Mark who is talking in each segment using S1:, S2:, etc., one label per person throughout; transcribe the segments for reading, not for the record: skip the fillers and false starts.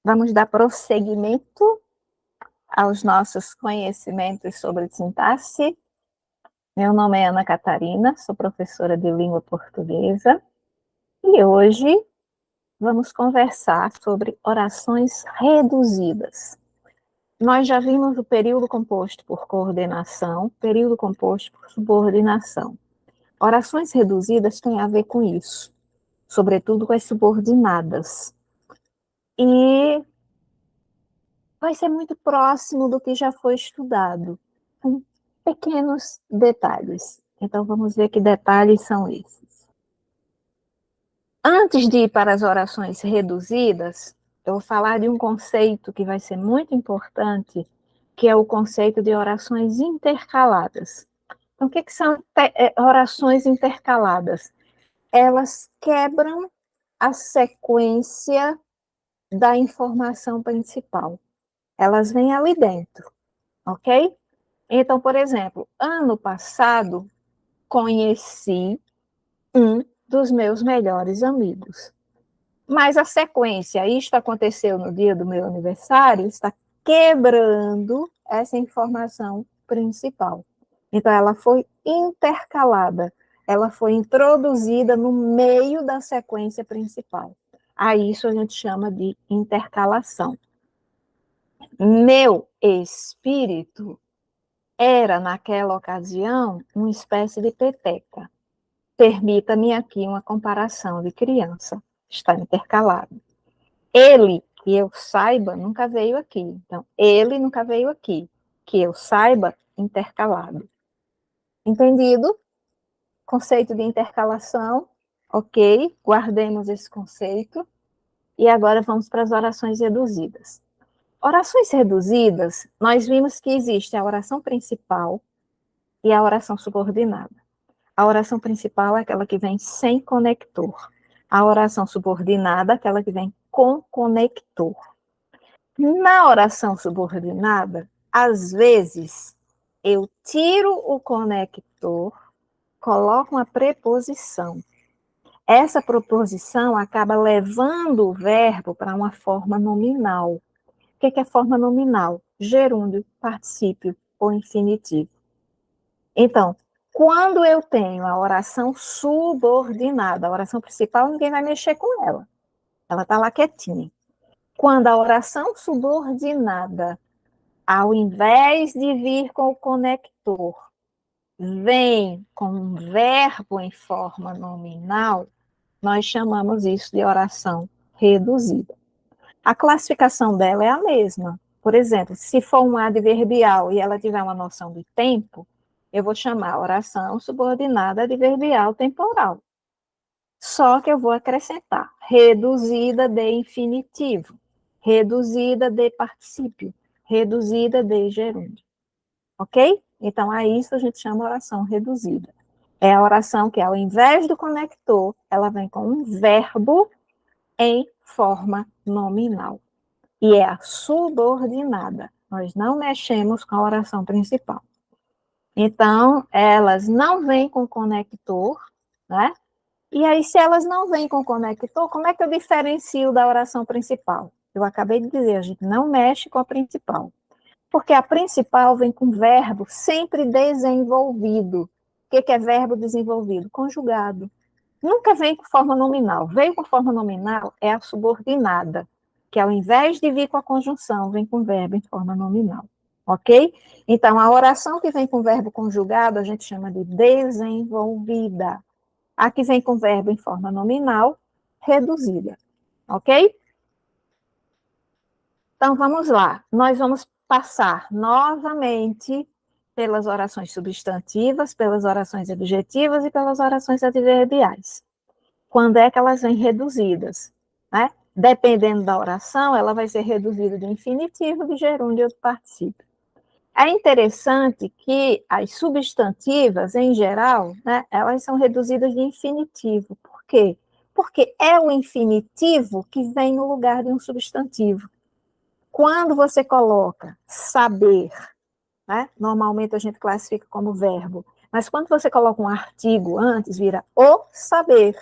S1: Vamos dar prosseguimento aos nossos conhecimentos sobre sintaxe. Meu nome é Ana Catarina, sou professora de língua portuguesa e hoje vamos conversar sobre orações reduzidas. Nós já vimos o período composto por coordenação, período composto por subordinação. Orações reduzidas têm a ver com isso, sobretudo com as subordinadas. E vai ser muito próximo do que já foi estudado, com pequenos detalhes. Então, vamos ver que detalhes são esses. Antes de ir para as orações reduzidas, eu vou falar de um conceito que vai ser muito importante, que é o conceito de orações intercaladas. Então, o que são orações intercaladas? Elas quebram a sequência da informação principal. Elas vêm ali dentro, ok? Então, por exemplo, ano passado, conheci um dos meus melhores amigos. Mas a sequência, isto aconteceu no dia do meu aniversário, está quebrando essa informação principal. Então, ela foi intercalada, ela foi introduzida no meio da sequência principal. A isso a gente chama de intercalação. Meu espírito era, naquela ocasião, uma espécie de peteca. Permita-me aqui uma comparação de criança. Está intercalado. Ele, que eu saiba, nunca veio aqui. Então, ele nunca veio aqui. Que eu saiba, intercalado. Entendido? Conceito de intercalação. Ok, guardemos esse conceito. E agora vamos para as orações reduzidas. Orações reduzidas, nós vimos que existe a oração principal e a oração subordinada. A oração principal é aquela que vem sem conector. A oração subordinada é aquela que vem com conector. Na oração subordinada, às vezes, eu tiro o conector, coloco uma preposição. Essa preposição acaba levando o verbo para uma forma nominal. O que é forma nominal? Gerúndio, particípio ou infinitivo. Então, quando eu tenho a oração subordinada, a oração principal, ninguém vai mexer com ela. Ela está lá quietinha. Quando a oração subordinada, ao invés de vir com o conector, vem com um verbo em forma nominal, nós chamamos isso de oração reduzida. A classificação dela é a mesma. Por exemplo, se for um adverbial e ela tiver uma noção de tempo, eu vou chamar oração subordinada adverbial temporal. Só que eu vou acrescentar reduzida de infinitivo, reduzida de particípio, reduzida de gerúndio. Ok? Então, a isso a gente chama oração reduzida. É a oração que, ao invés do conector, ela vem com um verbo em forma nominal. E é a subordinada. Nós não mexemos com a oração principal. Então, elas não vêm com conector, né? E aí, se elas não vêm com conector, como é que eu diferencio da oração principal? Eu acabei de dizer, a gente não mexe com a principal. Porque a principal vem com verbo sempre desenvolvido. O que é verbo desenvolvido? Conjugado. Nunca vem com forma nominal. Veio com forma nominal é a subordinada, que ao invés de vir com a conjunção, vem com verbo em forma nominal. Ok? Então, a oração que vem com verbo conjugado, a gente chama de desenvolvida. A que vem com verbo em forma nominal, reduzida. Ok? Então, vamos lá. Nós vamos passar novamente pelas orações substantivas, pelas orações adjetivas e pelas orações adverbiais. Quando é que elas vêm reduzidas? Né? Dependendo da oração, ela vai ser reduzida de infinitivo, de gerúndio ou de particípio. É interessante que as substantivas, em geral, né, elas são reduzidas de infinitivo. Por quê? Porque é o infinitivo que vem no lugar de um substantivo. Quando você coloca saber, né, normalmente a gente classifica como verbo, mas quando você coloca um artigo antes, vira o saber.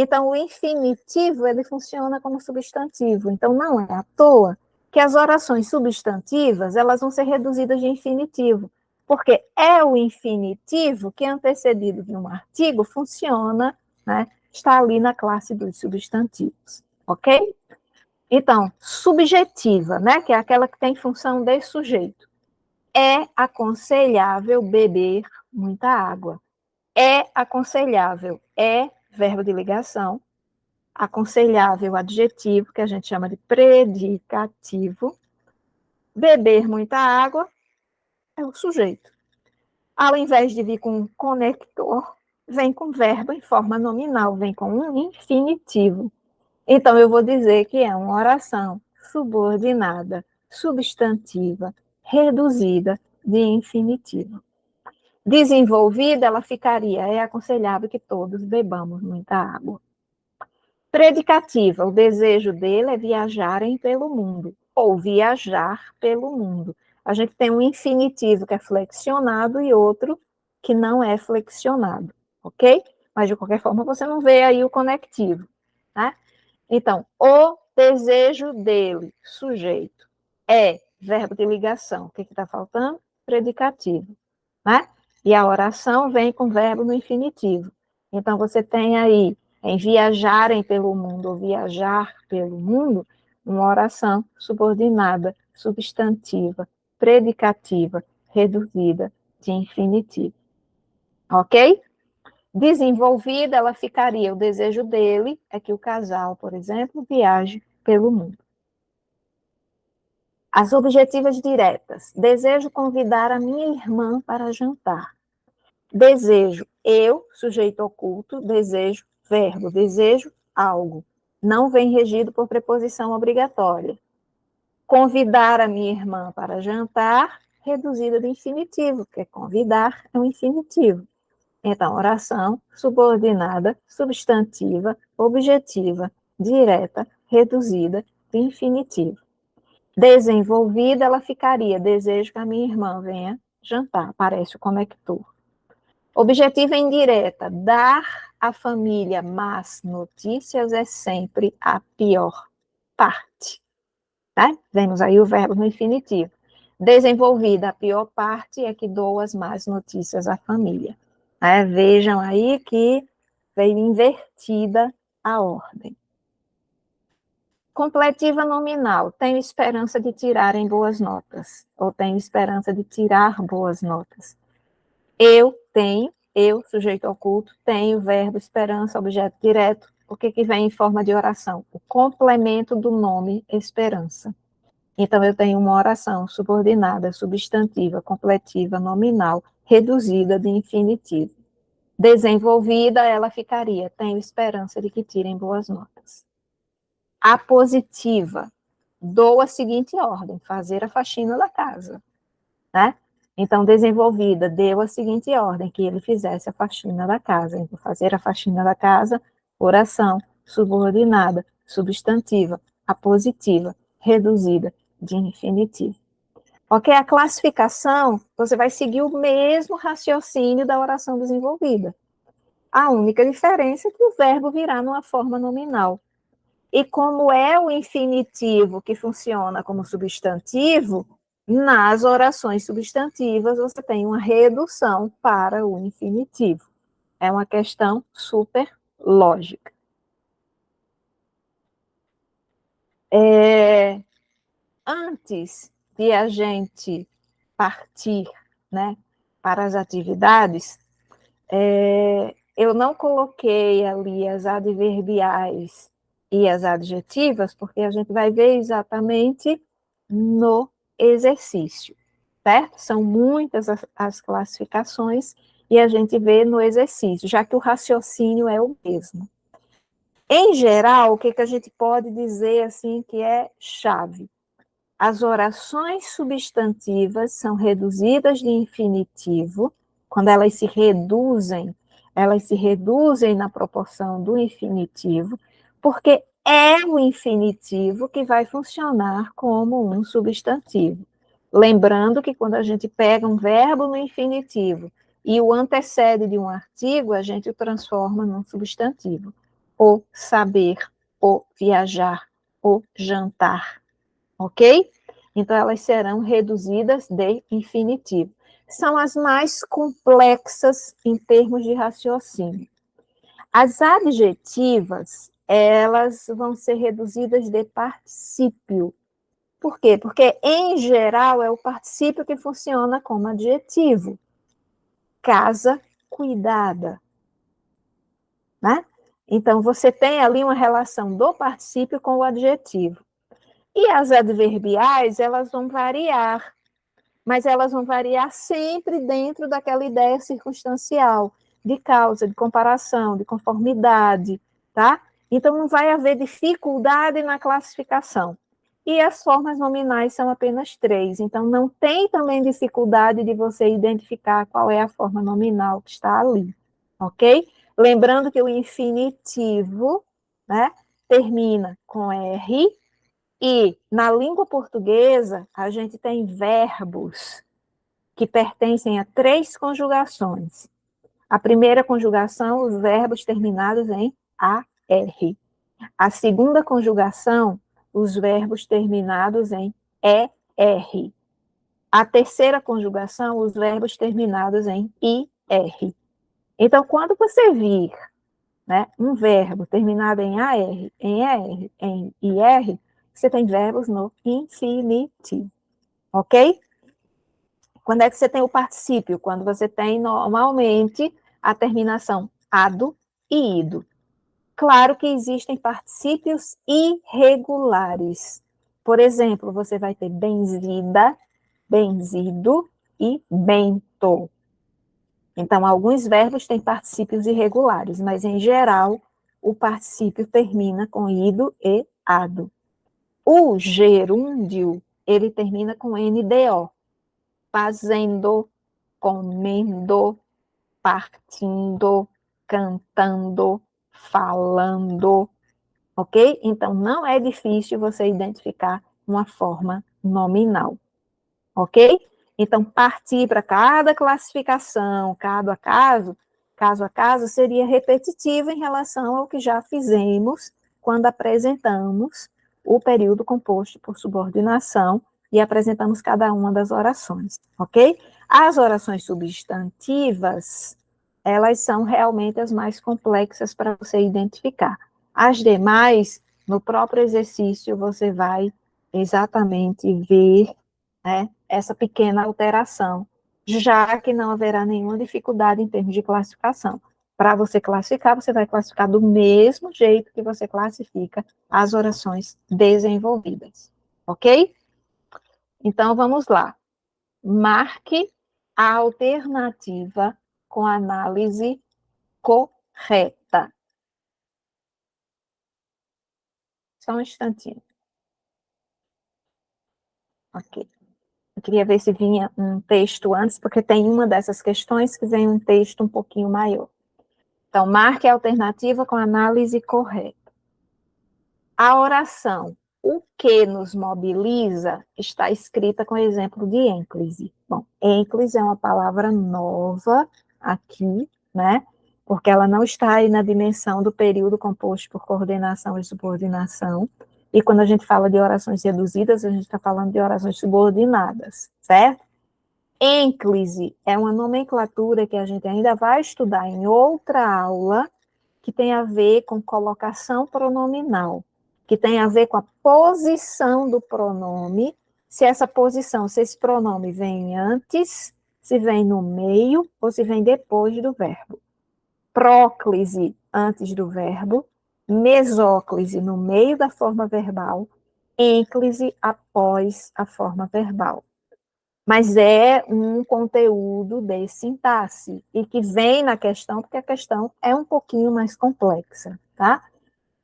S1: Então, o infinitivo, ele funciona como substantivo. Então, não é à toa que as orações substantivas, elas vão ser reduzidas de infinitivo, porque é o infinitivo que, antecedido de um artigo, funciona, né? Está ali na classe dos substantivos, ok? Então, subjetiva, né? Que é aquela que tem função de sujeito. É aconselhável beber muita água. É aconselhável, é verbo de ligação. Aconselhável, adjetivo, que a gente chama de predicativo. Beber muita água é o sujeito. Ao invés de vir com um conector, vem com verbo em forma nominal, vem com um infinitivo. Então, eu vou dizer que é uma oração subordinada, substantiva, reduzida de infinitivo. Desenvolvida, ela ficaria, é aconselhável que todos bebamos muita água. Predicativa, o desejo dele é viajarem pelo mundo, ou viajar pelo mundo. A gente tem um infinitivo que é flexionado e outro que não é flexionado, ok? Mas, de qualquer forma, você não vê aí o conectivo, né? Então, o desejo dele, sujeito, é verbo de ligação. O que está faltando? Predicativo, né? E a oração vem com verbo no infinitivo. Então, você tem aí, em viajarem pelo mundo, ou viajar pelo mundo, uma oração subordinada, substantiva, predicativa, reduzida de infinitivo. Ok? Desenvolvida, ela ficaria, o desejo dele é que o casal, por exemplo, viaje pelo mundo. As objetivas diretas. Desejo convidar a minha irmã para jantar. Desejo, eu, sujeito oculto, desejo, verbo, desejo algo. Não vem regido por preposição obrigatória. Convidar a minha irmã para jantar, reduzida do infinitivo, porque convidar é um infinitivo. Então, oração subordinada, substantiva, objetiva, direta, reduzida, de infinitivo. Desenvolvida, ela ficaria, desejo que a minha irmã venha jantar, parece o conector. Objetiva indireta, dar à família más notícias é sempre a pior parte. Né? Vemos aí o verbo no infinitivo. Desenvolvida, a pior parte é que dou as más notícias à família. Vejam aí que veio invertida a ordem. Completiva nominal, tenho esperança de tirarem boas notas, ou tenho esperança de tirar boas notas. Eu tenho, eu, sujeito oculto, tenho verbo esperança, objeto direto. O que vem em forma de oração? O complemento do nome esperança. Então, eu tenho uma oração subordinada, substantiva, completiva, nominal, reduzida de infinitivo. Desenvolvida, ela ficaria, tenho esperança de que tirem boas notas. Apositiva, dou a seguinte ordem, fazer a faxina da casa, né? Então, desenvolvida, deu a seguinte ordem, que ele fizesse a faxina da casa. Então, fazer a faxina da casa, oração, subordinada, substantiva, apositiva, reduzida, de infinitivo. Ok? A classificação, você vai seguir o mesmo raciocínio da oração desenvolvida. A única diferença é que o verbo virá numa forma nominal. E como é o infinitivo que funciona como substantivo, nas orações substantivas você tem uma redução para o infinitivo. É uma questão super lógica. Antes de a gente partir, né, para as atividades, eu não coloquei ali as adverbiais e as adjetivas, porque a gente vai ver exatamente no exercício, certo? São muitas as classificações e a gente vê no exercício, já que o raciocínio é o mesmo. Em geral, o que a gente pode dizer assim que é chave? As orações substantivas são reduzidas de infinitivo, quando elas se reduzem na proporção do infinitivo, porque é o infinitivo que vai funcionar como um substantivo. Lembrando que quando a gente pega um verbo no infinitivo e o antecede de um artigo, a gente o transforma num substantivo. o saber, o viajar, o jantar, ok? Então, elas serão reduzidas de infinitivo. São as mais complexas em termos de raciocínio. As adjetivas, elas vão ser reduzidas de particípio. Por quê? Porque, em geral, é o particípio que funciona como adjetivo. Casa cuidada, né? Então, você tem ali uma relação do particípio com o adjetivo. E as adverbiais, elas vão variar, mas elas vão variar sempre dentro daquela ideia circunstancial, de causa, de comparação, de conformidade, tá? Então, não vai haver dificuldade na classificação. E as formas nominais são apenas 3, então não tem também dificuldade de você identificar qual é a forma nominal que está ali, ok? Lembrando que o infinitivo, né, termina com R, e na língua portuguesa a gente tem verbos que pertencem a 3 conjugações. A primeira conjugação, os verbos terminados em AR. A segunda conjugação, os verbos terminados em ER. A terceira conjugação, os verbos terminados em IR. Então, quando você vir, né, um verbo terminado em AR, em ER, em IR, você tem verbos no infinitivo, ok? Quando é que você tem o particípio? Quando você tem, normalmente, a terminação ado e ido. Claro que existem particípios irregulares. Por exemplo, você vai ter benzida, benzido e bento. Então, alguns verbos têm particípios irregulares, mas, em geral, o particípio termina com ido e ado. O gerúndio, ele termina com NDO. Fazendo, comendo, partindo, cantando, falando, ok? Então, não é difícil você identificar uma forma nominal, ok? Então, partir para cada classificação, caso a caso, seria repetitivo em relação ao que já fizemos quando apresentamos o período composto por subordinação e apresentamos cada uma das orações, ok? As orações substantivas, elas são realmente as mais complexas para você identificar. As demais, no próprio exercício, você vai exatamente ver, né, essa pequena alteração, já que não haverá nenhuma dificuldade em termos de classificação. Para você classificar, você vai classificar do mesmo jeito que você classifica as orações desenvolvidas, ok? Então, vamos lá. Marque a alternativa com análise correta. Só um instantinho. Ok. Eu queria ver se vinha um texto antes, porque tem uma dessas questões que vem um texto um pouquinho maior. Então, marque a alternativa com análise correta. A oração "o que nos mobiliza" está escrita com exemplo de ênclise. Bom, ênclise é uma palavra nova aqui, né? Porque ela não está aí na dimensão do período composto por coordenação e subordinação. E quando a gente fala de orações reduzidas, a gente está falando de orações subordinadas, certo? Ênclise é uma nomenclatura que a gente ainda vai estudar em outra aula, que tem a ver com colocação pronominal, que tem a ver com a posição do pronome, se essa posição, se esse pronome vem antes, se vem no meio ou se vem depois do verbo. Próclise antes do verbo, mesóclise no meio da forma verbal, ênclise após a forma verbal. Mas é um conteúdo de sintaxe, e que vem na questão, porque a questão é um pouquinho mais complexa, tá?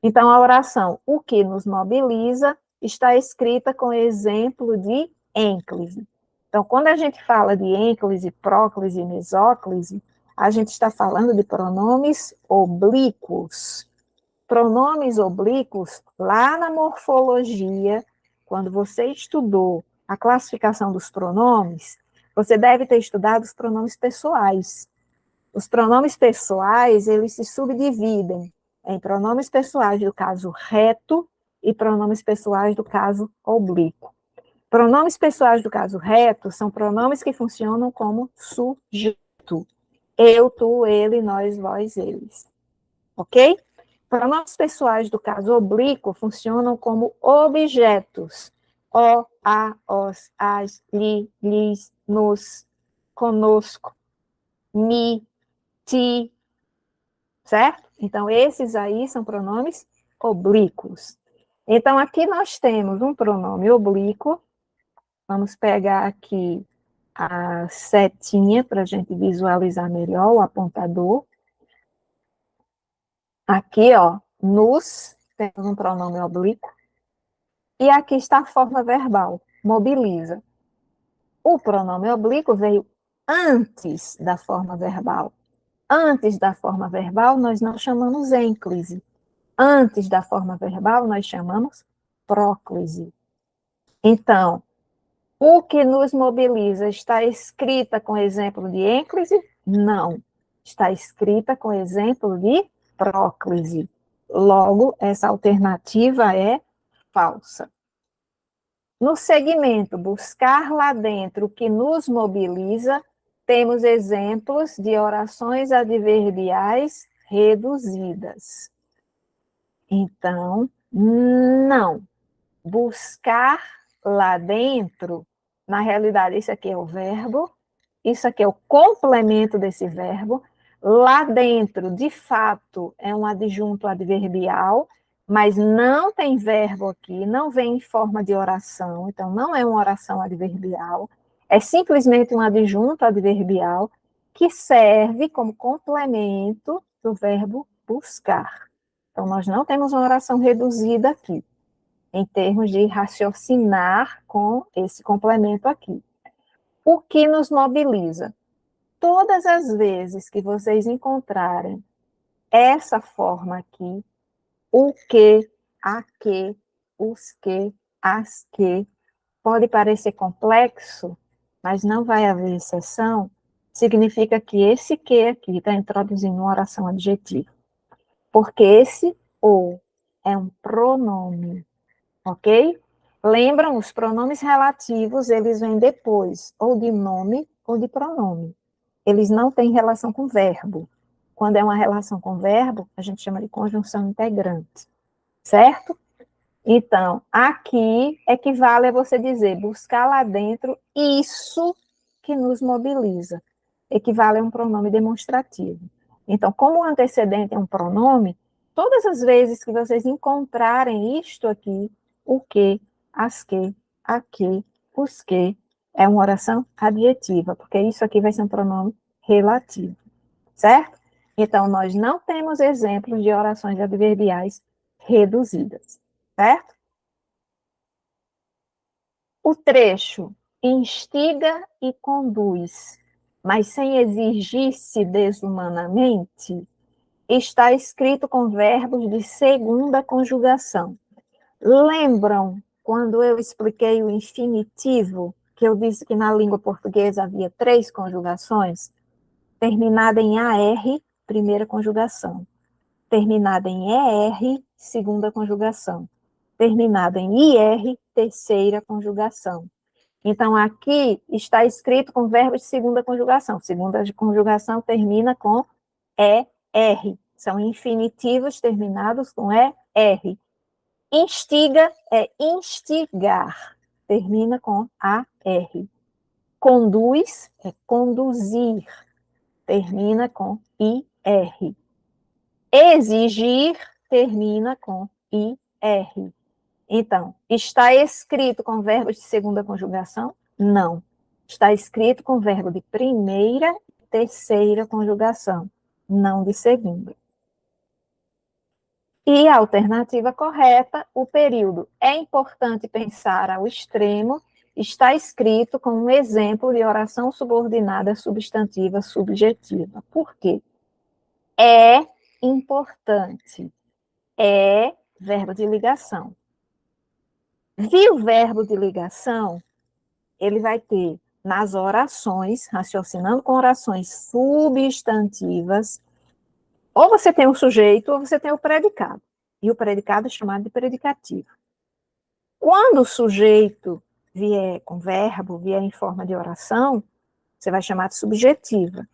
S1: Então, a oração "o que nos mobiliza" está escrita com exemplo de ênclise. Então, quando a gente fala de ênclise, próclise e mesóclise, a gente está falando de pronomes oblíquos. Pronomes oblíquos, lá na morfologia, quando você estudou a classificação dos pronomes, você deve ter estudado os pronomes pessoais. Os pronomes pessoais, eles se subdividem em pronomes pessoais do caso reto e pronomes pessoais do caso oblíquo. Pronomes pessoais do caso reto são pronomes que funcionam como sujeito. Eu, tu, ele, nós, vós, eles. Ok? Pronomes pessoais do caso oblíquo funcionam como objetos. O, a, os, as, li, lis, nos, conosco, mi, ti, certo? Então, esses aí são pronomes oblíquos. Então, aqui nós temos um pronome oblíquo. Vamos pegar aqui a setinha para a gente visualizar melhor o apontador. Aqui, ó, nos, temos um pronome oblíquo. E aqui está a forma verbal, mobiliza. O pronome oblíquo veio antes da forma verbal. Antes da forma verbal, nós não chamamos ênclise. Antes da forma verbal, nós chamamos próclise. Então, o que nos mobiliza está escrita com exemplo de ênclise? Não. Está escrita com exemplo de próclise. Logo, essa alternativa é falsa. No segmento buscar lá dentro o que nos mobiliza, temos exemplos de orações adverbiais reduzidas. Então, não. Buscar lá dentro, na realidade, isso aqui é o verbo, isso aqui é o complemento desse verbo. Lá dentro, de fato, é um adjunto adverbial, mas não tem verbo aqui, não vem em forma de oração, então não é uma oração adverbial, é simplesmente um adjunto adverbial que serve como complemento do verbo buscar. Então, nós não temos uma oração reduzida aqui, em termos de raciocinar com esse complemento aqui. O que nos mobiliza? Todas as vezes que vocês encontrarem essa forma aqui, o que, a que, os que, as que, pode parecer complexo, mas não vai haver exceção, significa que esse que aqui está introduzindo uma oração adjetiva. Porque esse ou é um pronome, ok? Lembram, os pronomes relativos, eles vêm depois, ou de nome ou de pronome. Eles não têm relação com verbo. Quando é uma relação com verbo, a gente chama de conjunção integrante, certo? Então, aqui equivale a você dizer, buscar lá dentro isso que nos mobiliza. Equivale a um pronome demonstrativo. Então, como o antecedente é um pronome, todas as vezes que vocês encontrarem isto aqui, o que, as que, a que, os que, é uma oração adjetiva, porque isso aqui vai ser um pronome relativo, certo? Então, nós não temos exemplos de orações adverbiais reduzidas, certo? O trecho instiga e conduz, mas sem exigir-se desumanamente, está escrito com verbos de segunda conjugação. Lembram quando eu expliquei o infinitivo, que eu disse que na língua portuguesa havia 3 conjugações? Terminada em AR, primeira conjugação. Terminada em ER, segunda conjugação. Terminada em IR, terceira conjugação. Então, aqui está escrito com verbos de segunda conjugação. Segunda conjugação termina com ER. São infinitivos terminados com ER. Instiga é instigar. Termina com AR. Conduz é conduzir. Termina com IR. Exigir termina com IR. Então, está escrito com verbos de segunda conjugação? Não. Está escrito com verbo de primeira e terceira conjugação, não de segunda. E a alternativa correta, o período é importante pensar ao extremo, está escrito com um exemplo de oração subordinada substantiva subjetiva. Por quê? É importante. É verbo de ligação. Viu o verbo de ligação? Ele vai ter nas orações, raciocinando com orações substantivas, Ou você tem o sujeito, ou você tem o predicado. E o predicado é chamado de predicativo. Quando o sujeito vier com verbo, vier em forma de oração, você vai chamar de subjetiva.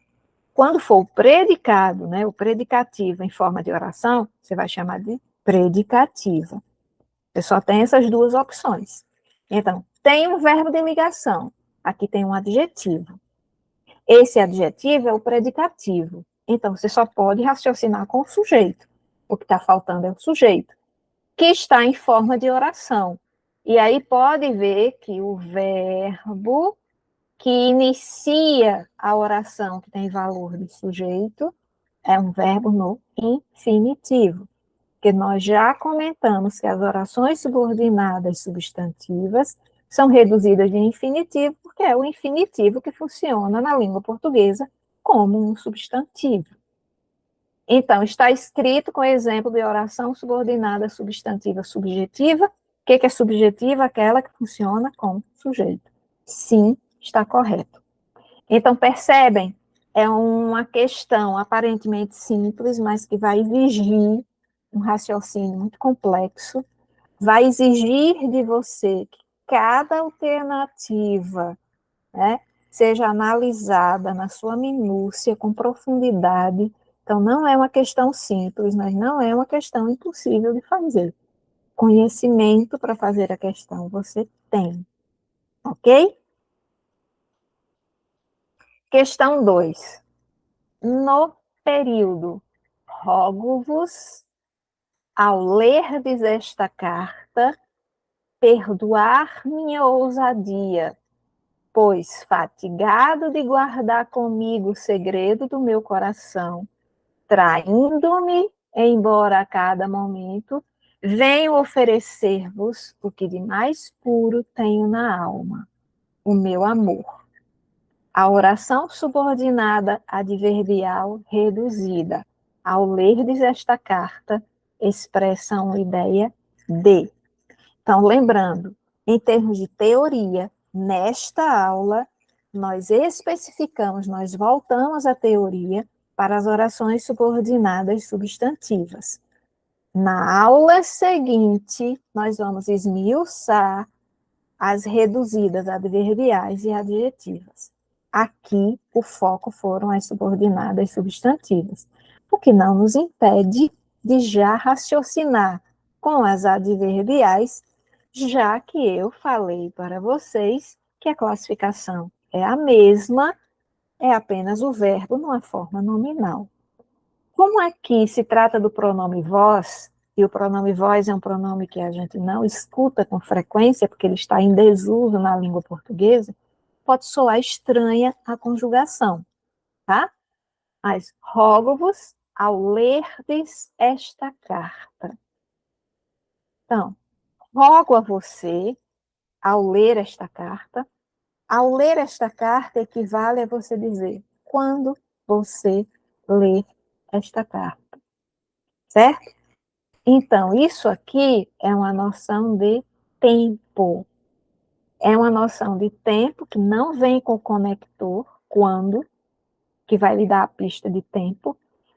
S1: Quando for o predicado, né, o predicativo em forma de oração, você vai chamar de predicativa. Você só tem essas duas opções. Então, tem um verbo de ligação. Aqui tem um adjetivo. Esse adjetivo é o predicativo. Então, você só pode raciocinar com o sujeito. O que está faltando é o sujeito, que está em forma de oração. E aí pode ver que o verbo que inicia a oração, que tem valor de sujeito, é um verbo no infinitivo. Porque nós já comentamos que as orações subordinadas substantivas são reduzidas de infinitivo, porque é o infinitivo que funciona na língua portuguesa como um substantivo. Então, está escrito com exemplo de oração subordinada substantiva subjetiva. O que é subjetiva? Aquela que funciona como sujeito. Sim, está correto. Então, percebem? É uma questão aparentemente simples, mas que vai exigir um raciocínio muito complexo, vai exigir de você que cada alternativa, né, seja analisada na sua minúcia, com profundidade. Então, não é uma questão simples, mas não é uma questão impossível de fazer. Conhecimento para fazer a questão você tem, ok? Questão 2. No período, rogo-vos, ao lerdes esta carta, perdoar minha ousadia, pois, fatigado de guardar comigo o segredo do meu coração, traindo-me, embora a cada momento, venho oferecer-vos o que de mais puro tenho na alma, o meu amor. A oração subordinada adverbial reduzida, ao lerdes esta carta, expressa uma ideia de. Então, lembrando, em termos de teoria, nesta aula, nós especificamos, nós voltamos à teoria para as orações subordinadas substantivas. Na aula seguinte, nós vamos esmiuçar as reduzidas adverbiais e adjetivas. Aqui, o foco foram as subordinadas substantivas, o que não nos impede de já raciocinar com as adverbiais, já que eu falei para vocês que a classificação é a mesma, é apenas o verbo numa forma nominal. Como aqui se trata do pronome vós, e o pronome vós é um pronome que a gente não escuta com frequência, porque ele está em desuso na língua portuguesa, pode soar estranha a conjugação, tá? Mas rogo-vos ao lerdes esta carta. Então, rogo a você ao ler esta carta. Ao ler esta carta equivale a você dizer quando você lê esta carta, certo? Então, isso aqui é uma noção de tempo. É uma noção de tempo que não vem com o conector, quando, que vai lhe dar a pista de tempo.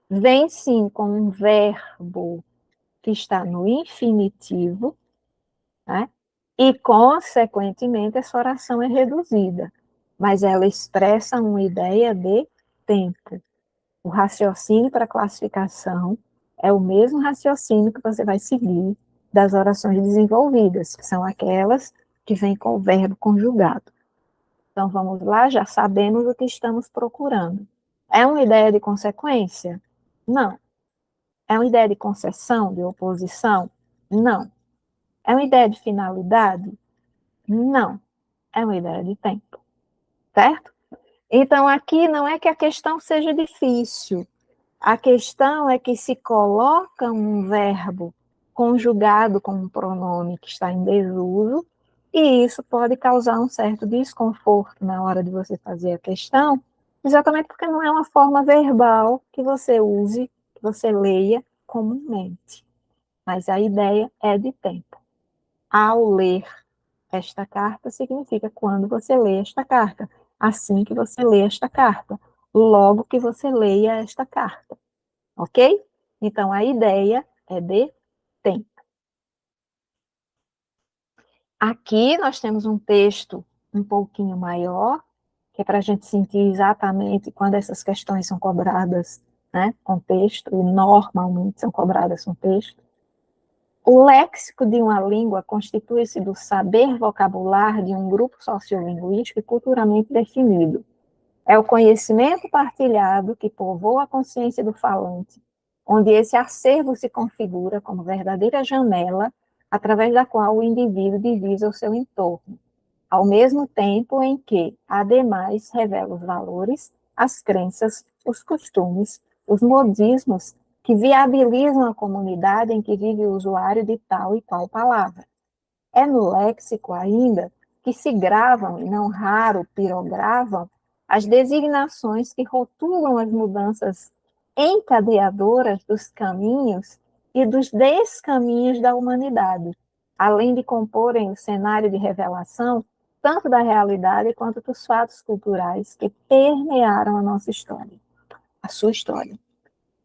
S1: Vem sim com um verbo que está no infinitivo, né? E, consequentemente, essa oração é reduzida. Mas ela expressa uma ideia de tempo. O raciocínio para classificação é o mesmo raciocínio que você vai seguir das orações desenvolvidas, que são aquelas que vêm com o verbo conjugado. Então, vamos lá, já sabemos o que estamos procurando. É uma ideia de consequência? Não. É uma ideia de concessão, de oposição? Não. É uma ideia de finalidade? Não. É uma ideia de tempo. Certo? Então, aqui não é que a questão seja difícil. A questão é que se coloca um verbo conjugado com um pronome que está em desuso, e isso pode causar um certo desconforto na hora de você fazer a questão, exatamente porque não é uma forma verbal que você use, que você leia comumente. Mas a ideia é de tempo. Ao ler esta carta significa quando você lê esta carta, assim que você lê esta carta, logo que você leia esta carta. ok? Então, a ideia é de tempo. Aqui nós temos um texto um pouquinho maior, que é para a gente sentir exatamente quando essas questões são cobradas, né, com texto, e normalmente são cobradas com texto. O léxico de uma língua constitui-se do saber vocabular de um grupo sociolinguístico e culturalmente definido. É o conhecimento partilhado que povoa a consciência do falante, onde esse acervo se configura como verdadeira janela através da qual o indivíduo divisa o seu entorno, ao mesmo tempo em que, ademais, revela os valores, as crenças, os costumes, os modismos que viabilizam a comunidade em que vive o usuário de tal e qual palavra. É no léxico ainda que se gravam, e não raro pirogravam, as designações que rotulam as mudanças encadeadoras dos caminhos e dos descaminhos da humanidade, além de comporem o cenário de revelação tanto da realidade quanto dos fatos culturais que permearam a nossa história, a sua história.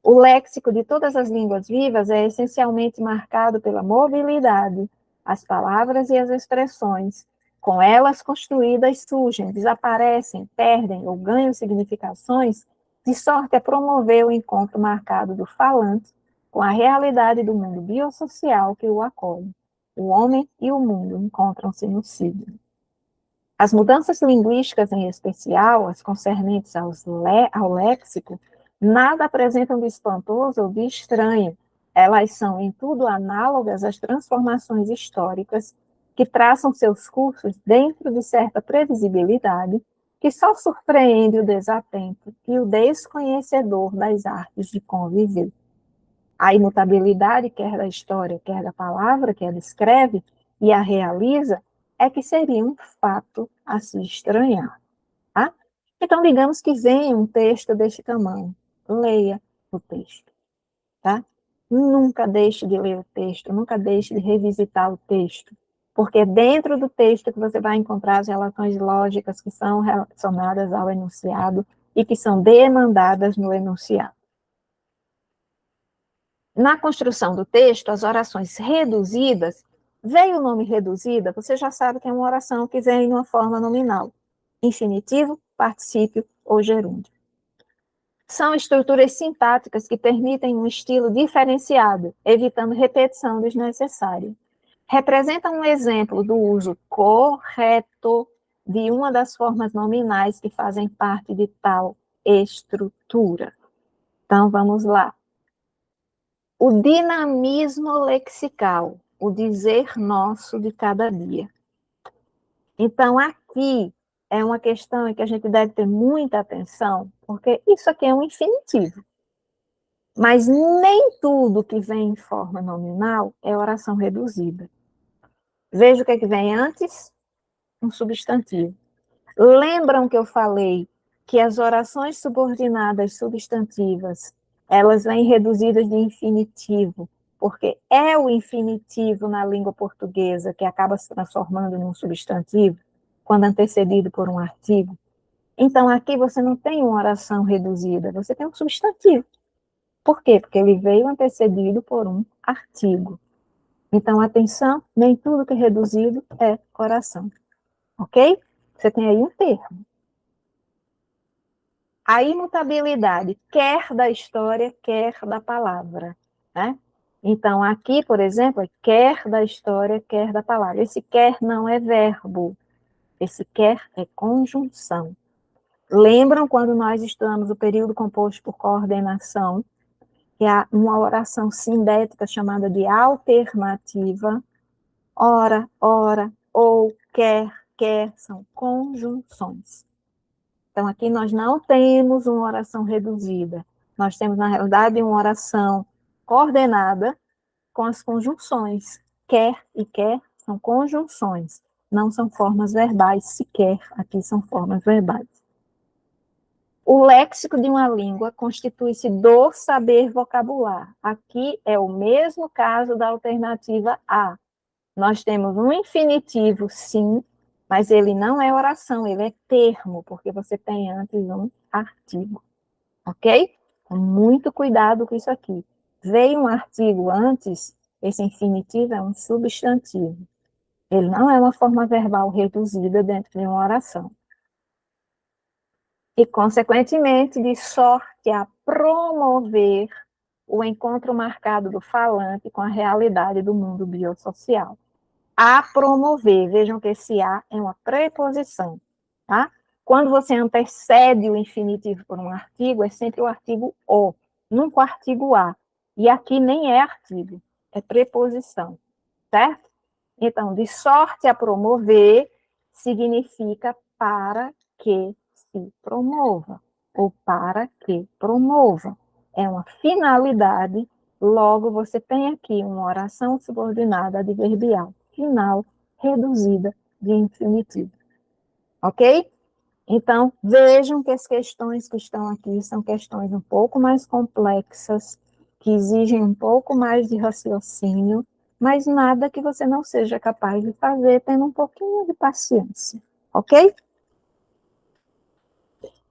S1: O léxico de todas as línguas vivas é essencialmente marcado pela mobilidade. As palavras e as expressões, com elas construídas, surgem, desaparecem, perdem ou ganham significações, de sorte a promover o encontro marcado do falante com a realidade do mundo biosocial que o acolhe. O homem e o mundo encontram-se no signo. As mudanças linguísticas, em especial, as concernentes ao léxico, nada apresentam de espantoso ou de estranho. Elas são, em tudo, análogas às transformações históricas que traçam seus cursos dentro de certa previsibilidade, que só surpreende o desatento e o desconhecedor das artes de conviver. A imutabilidade, quer da história, quer da palavra que ela escreve e a realiza, é que seria um fato a se estranhar. Tá? Então, digamos que venha um texto deste tamanho. Leia o texto. Tá? Nunca deixe de ler o texto, nunca deixe de revisitar o texto, porque dentro do texto que você vai encontrar as relações lógicas que são relacionadas ao enunciado e que são demandadas no enunciado. Na construção do texto, as orações reduzidas, veio o nome reduzida, você já sabe que é uma oração que vem em uma forma nominal, infinitivo, particípio ou gerúndio. São estruturas sintáticas que permitem um estilo diferenciado, evitando repetição desnecessária. Representam um exemplo do uso correto de uma das formas nominais que fazem parte de tal estrutura. Então, vamos lá. O dinamismo lexical, o dizer nosso de cada dia. Então, aqui é uma questão em que a gente deve ter muita atenção, porque isso aqui é um infinitivo. Mas nem tudo que vem em forma nominal é oração reduzida. Veja o que é que vem antes, um substantivo. Lembram que eu falei que as orações subordinadas substantivas, elas vêm reduzidas de infinitivo, porque é o infinitivo na língua portuguesa que acaba se transformando num substantivo, quando antecedido por um artigo. Então, aqui você não tem uma oração reduzida, você tem um substantivo. Por quê? Porque ele veio antecedido por um artigo. Então, atenção, nem tudo que é reduzido é oração. Ok? Você tem aí um termo. A imutabilidade, quer da história, quer da palavra. Né? Então, aqui, por exemplo, é quer da história, quer da palavra. Esse quer não é verbo, esse quer é conjunção. Lembram quando nós estudamos o período composto por coordenação, que é uma oração sindética chamada de alternativa? Ora, ora, ou, quer, são conjunções. Então, aqui nós não temos uma oração reduzida. Nós temos, na realidade, uma oração coordenada com as conjunções. Quer e quer são conjunções, não são formas verbais sequer. Aqui são formas verbais. O léxico de uma língua constitui-se do saber vocabular. Aqui é o mesmo caso da alternativa A. Nós temos um infinitivo, sim, mas ele não é oração, ele é termo, porque você tem antes um artigo. Ok? Muito cuidado com isso aqui. Veio um artigo antes, esse infinitivo é um substantivo. Ele não é uma forma verbal reduzida dentro de uma oração. E, consequentemente, de sorte a promover o encontro marcado do falante com a realidade do mundo biosocial. A promover, vejam que esse a é uma preposição, tá? Quando você antecede o infinitivo por um artigo, é sempre o artigo o, nunca o artigo a. E aqui nem é artigo, é preposição, certo? Então, de sorte a promover significa para que se promova, ou para que promova. É uma finalidade, logo você tem aqui uma oração subordinada adverbial, final, reduzida de infinitivo. Ok? Então, vejam que as questões que estão aqui são questões um pouco mais complexas, que exigem um pouco mais de raciocínio, mas nada que você não seja capaz de fazer tendo um pouquinho de paciência, ok?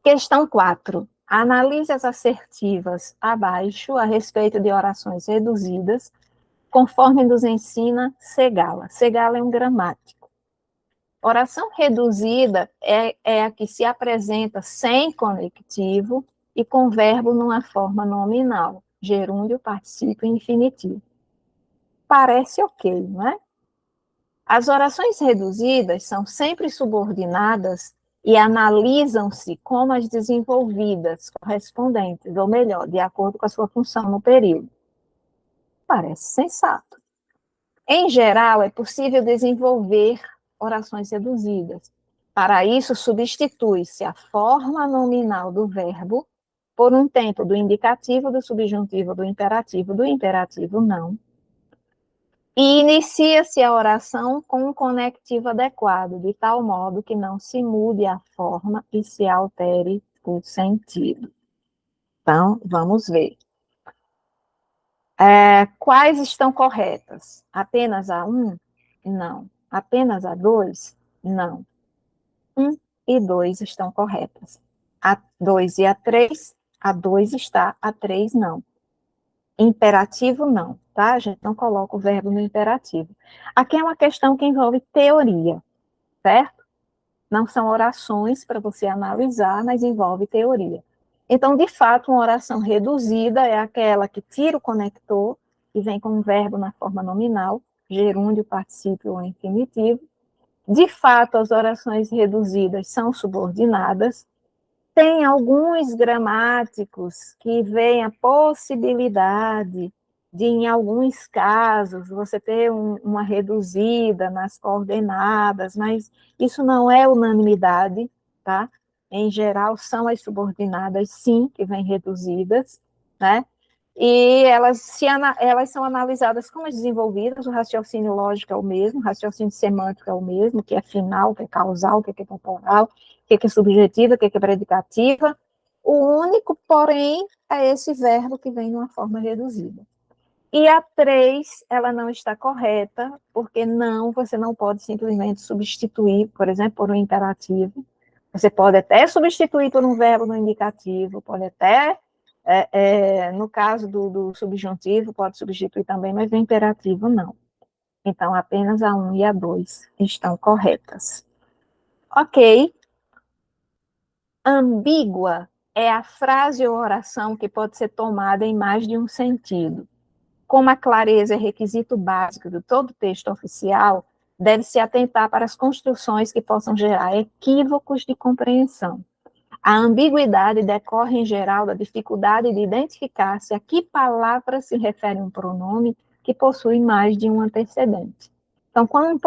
S1: Questão 4. Analise as assertivas abaixo a respeito de orações reduzidas, conforme nos ensina Segala. Segala é um gramático. Oração reduzida é a que se apresenta sem conectivo e com verbo numa forma nominal, gerúndio, particípio e infinitivo. Parece ok, não é? As orações reduzidas são sempre subordinadas e analisam-se como as desenvolvidas, correspondentes, ou melhor, de acordo com a sua função no período. Parece sensato. Em geral, é possível desenvolver orações reduzidas. Para isso, substitui-se a forma nominal do verbo por um tempo do indicativo, do subjuntivo, do imperativo não. E inicia-se a oração com um conectivo adequado, de tal modo que não se mude a forma e se altere o sentido. Então, vamos ver. Quais estão corretas? Apenas a 1? Não. Apenas a 2? Não. 1 e 2 estão corretas. A 2 e a 3, a 2 está, a 3 não. Imperativo não, tá? A gente não coloca o verbo no imperativo. Aqui é uma questão que envolve teoria, certo? Não são orações para você analisar, mas envolve teoria. Então, de fato, uma oração reduzida é aquela que tira o conector e vem com um verbo na forma nominal, gerúndio, particípio ou infinitivo. De fato, as orações reduzidas são subordinadas. Tem alguns gramáticos que veem a possibilidade de, em alguns casos, você ter uma reduzida nas coordenadas, mas isso não é unanimidade, tá? Em geral, são as subordinadas, sim, que vêm reduzidas, né? E elas são analisadas como desenvolvidas, o raciocínio lógico é o mesmo, o raciocínio semântico é o mesmo, que é final, que é causal, que é temporal, que é subjetiva, que é predicativa. O único, porém, é esse verbo que vem numa forma reduzida. E a 3, ela não está correta, porque você não pode simplesmente substituir, por exemplo, por um imperativo. Você pode até substituir por um verbo no indicativo, pode até, no caso do subjuntivo, pode substituir também, mas no imperativo não. Então, apenas a 1 e a 2 estão corretas. Ok. Ambígua é a frase ou oração que pode ser tomada em mais de um sentido. Como a clareza é requisito básico de todo texto oficial, deve-se atentar para as construções que possam gerar equívocos de compreensão. A ambiguidade decorre, em geral, da dificuldade de identificar se a que palavra se refere um pronome que possui mais de um antecedente. Então, quando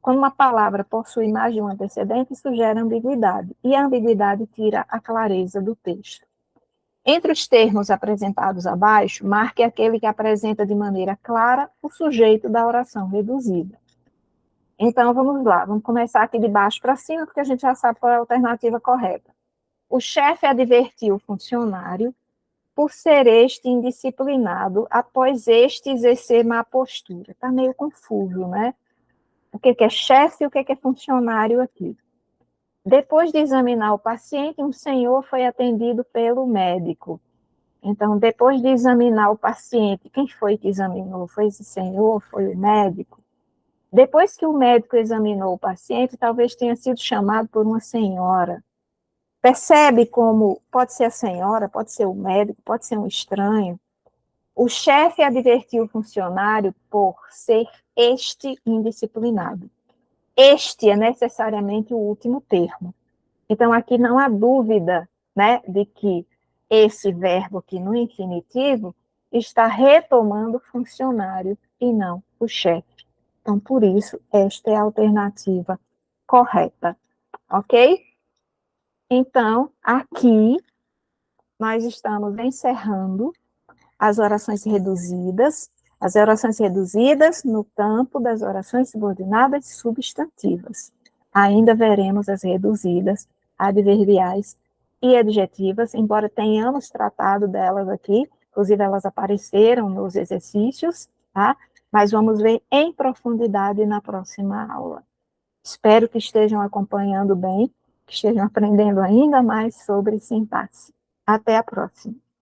S1: uma palavra possui mais de um antecedente, isso gera ambiguidade, e a ambiguidade tira a clareza do texto. Entre os termos apresentados abaixo, marque aquele que apresenta de maneira clara o sujeito da oração reduzida. Então, vamos lá, vamos começar aqui de baixo para cima, porque a gente já sabe qual é a alternativa correta. O chefe advertiu o funcionário por ser este indisciplinado após este exercer má postura. Está meio confuso, né? O que é chefe e o que é funcionário aqui. Depois de examinar o paciente, um senhor foi atendido pelo médico. Então, depois de examinar o paciente, quem foi que examinou? Foi esse senhor? Foi o médico? Depois que o médico examinou o paciente, talvez tenha sido chamado por uma senhora. Percebe como pode ser a senhora, pode ser o médico, pode ser um estranho. O chefe advertiu o funcionário por ser este indisciplinado. Este é necessariamente o último termo. Então, aqui não há dúvida, né, de que esse verbo aqui no infinitivo está retomando o funcionário e não o chefe. Então, por isso, esta é a alternativa correta, ok? Então, aqui nós estamos encerrando as orações reduzidas no campo das orações subordinadas substantivas. Ainda veremos as reduzidas, adverbiais e adjetivas, embora tenhamos tratado delas aqui, inclusive elas apareceram nos exercícios, tá? Mas vamos ver em profundidade na próxima aula. Espero que estejam acompanhando bem, que estejam aprendendo ainda mais sobre sintaxe. Até a próxima.